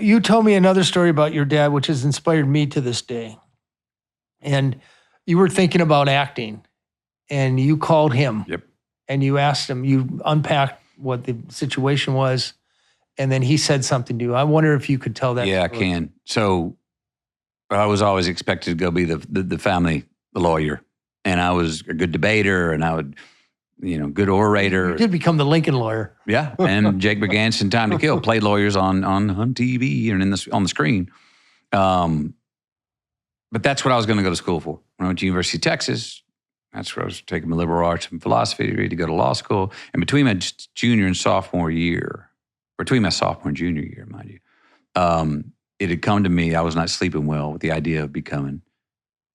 You told me another story about your dad, which has inspired me to this day. And you were thinking about acting, and you called him. Yep. And you asked him, you unpacked what the situation was, and then he said something to you. I wonder if you could tell that Yeah, story. I can. So I was always expected to go be the family lawyer. And I was a good debater, and I would, good orator. You did become the Lincoln lawyer. Yeah, and Jake Bergans in Time to Kill played lawyers on TV and on the screen. But that's what I was going to go to school for. When I went to University of Texas, that's where I was taking my liberal arts and philosophy degree to go to law school. And between my junior and sophomore year, between my sophomore and junior year, mind you, it had come to me, I was not sleeping well with the idea of becoming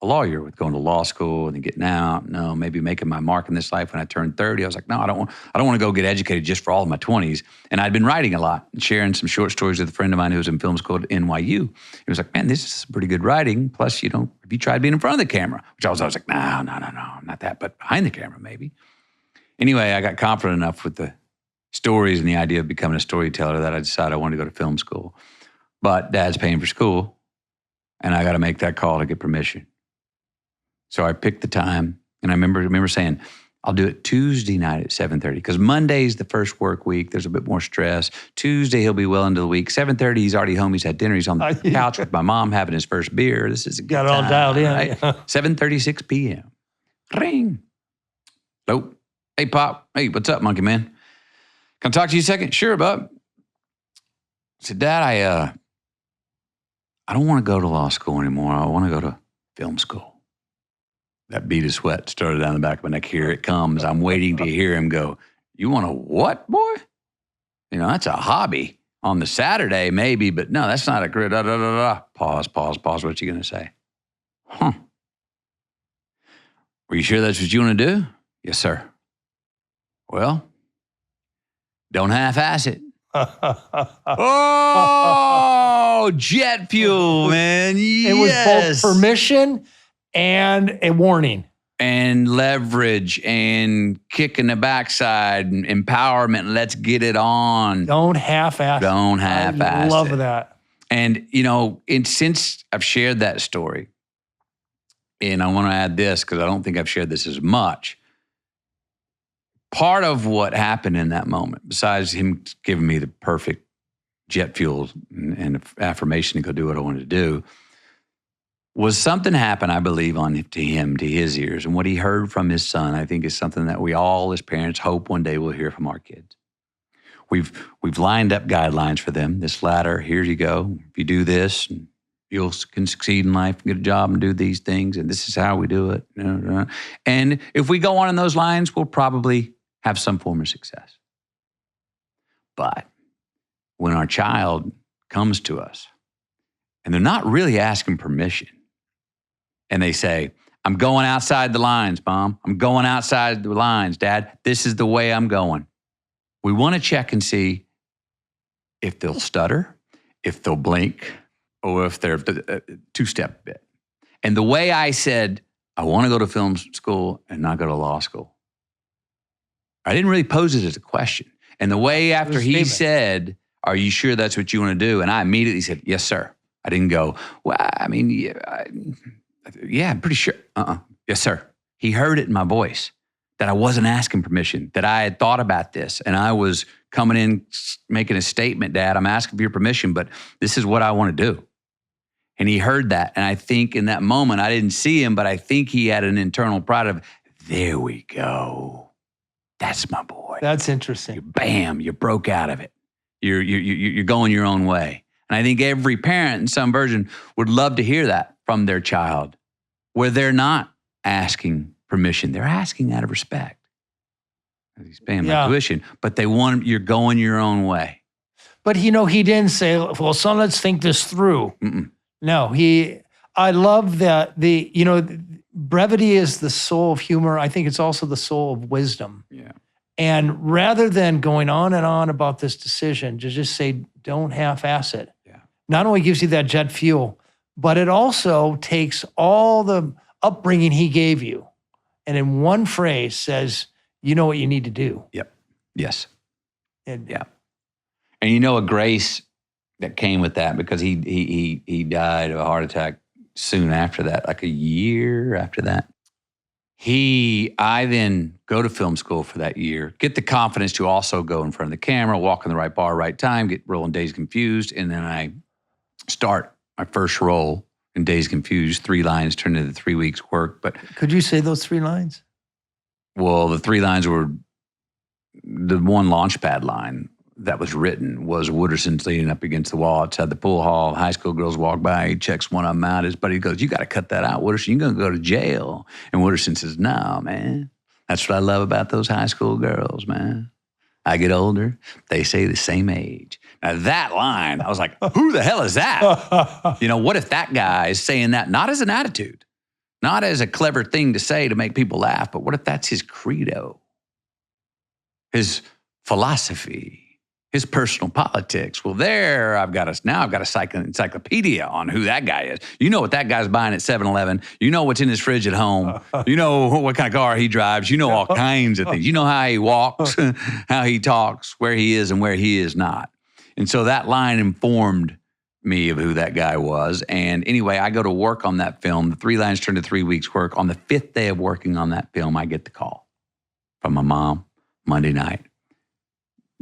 a lawyer, with going to law school and then getting out. No, maybe making my mark in this life when I turned 30. I was like, no, I don't want to go get educated just for all of my 20s. And I'd been writing a lot and sharing some short stories with a friend of mine who was in film school at NYU. He was like, man, this is pretty good writing. Plus, have you tried being in front of the camera? Which I was like, no, not that, but behind the camera, maybe. Anyway, I got confident enough with the stories and the idea of becoming a storyteller that I decided I wanted to go to film school. But Dad's paying for school, and I got to make that call to get permission. So I picked the time, and I remember saying, I'll do it Tuesday night at 7:30, because Monday's the first work week. There's a bit more stress. Tuesday, he'll be well into the week. 7:30, he's already home. He's had dinner. He's on the couch with my mom having his first beer. This is a good Got it all time, dialed in. right? 7:36 p.m. Ring. Hello. Hey, Pop. Hey, what's up, monkey man? Can I talk to you a second? Sure, bub. I said, Dad, I don't want to go to law school anymore. I want to go to film school. That bead of sweat started down the back of my neck. Here it comes. I'm waiting to hear him go, you want to what, boy? That's a hobby. On the Saturday, maybe, but no, that's not a great, Pause. What you going to say? Huh. Were you sure that's what you want to do? Yes, sir. Well, don't half-ass it. Oh, jet fuel, man. Yes. It was both permission and a warning. And leverage and kick in the backside and empowerment. Let's get it on. Don't half-ass it. Don't half-ass it. I love that. And, since I've shared that story, and I want to add this because I don't think I've shared this as much. Part of what happened in that moment, besides him giving me the perfect jet fuel and affirmation to go do what I wanted to do, was something happened, I believe, to his ears. And what he heard from his son, I think, is something that we all as parents hope one day we'll hear from our kids. We've lined up guidelines for them. This ladder, here you go. If you do this, you can succeed in life, get a job and do these things. And this is how we do it. And if we go on in those lines, we'll probably have some form of success. But when our child comes to us and they're not really asking permission, and they say, I'm going outside the lines, Mom. I'm going outside the lines, Dad. This is the way I'm going. We want to check and see if they'll stutter, if they'll blink, or if they're a two-step bit. And the way I said, I want to go to film school and not go to law school, I didn't really pose it as a question. And the way after he said, are you sure that's what you want to do? And I immediately said, yes, sir. I didn't go, well, I mean, yeah, I'm pretty sure. Yes, sir. He heard it in my voice that I wasn't asking permission, that I had thought about this, and I was coming in making a statement, Dad, I'm asking for your permission, but this is what I want to do. And he heard that. And I think in that moment, I didn't see him, but I think he had an internal pride of, there we go. That's my boy. That's interesting. Bam, you broke out of it. You're going your own way. And I think every parent in some version would love to hear that from their child, where they're not asking permission. They're asking out of respect. He's paying my tuition, but they want, you're going your own way. But he didn't say, well, son, let's think this through. Mm-mm. No, I love that brevity is the soul of humor. I think it's also the soul of wisdom. Yeah. And rather than going on and on about this decision, to just say, don't half-ass it. Yeah. Not only gives you that jet fuel, but it also takes all the upbringing he gave you, and in one phrase says, you know what you need to do. Yep. Yes. And yeah. And a grace that came with that because he died of a heart attack soon after that, like a year after that. I then go to film school for that year, get the confidence to also go in front of the camera, walk in the right bar, right time, get rolling Dazed and Confused, and then I start my first role in Dazed and Confused. 3 lines turned into 3 weeks' work. But could you say those 3 lines? Well, the 3 lines were the one launchpad line that was written was Wooderson's leaning up against the wall outside the pool hall. High school girls walk by. He checks one of them out. His buddy goes, "You got to cut that out, Wooderson. You're going to go to jail." And Wooderson says, "No, man. That's what I love about those high school girls, man. I get older, they say the same age." Now that line, I was like, who the hell is that? What if that guy is saying that not as an attitude, not as a clever thing to say to make people laugh, but what if that's his credo, his philosophy, his personal politics? Well, I've got a encyclopedia on who that guy is. You know what that guy's buying at 7-Eleven. You know what's in his fridge at home. You know what kind of car he drives. You know all kinds of things. You know how he walks, how he talks, where he is and where he is not. And so that line informed me of who that guy was. And anyway, I go to work on that film. The 3 lines turned to 3 weeks' work. On the 5th day of working on that film, I get the call from my mom, Monday night.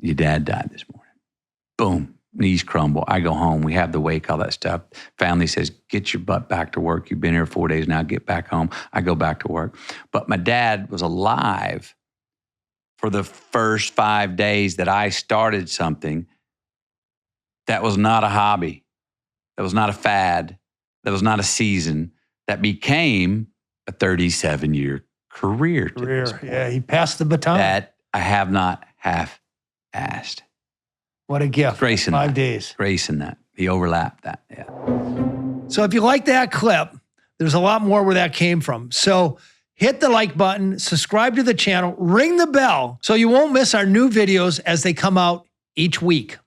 "Your dad died this morning." Boom, knees crumble. I go home. We have the wake, all that stuff. Family says, "Get your butt back to work. You've been here 4 days now. Get back home." I go back to work. But my dad was alive for the first 5 days that I started something that was not a hobby, that was not a fad, that was not a season, that became a 37-year career. Yeah, he passed the baton. That I have not half-assed. What a gift. Grace in 5 that. days. Grace in that. He overlapped that, yeah. So if you like that clip, there's a lot more where that came from. So hit the like button, subscribe to the channel, ring the bell so you won't miss our new videos as they come out each week.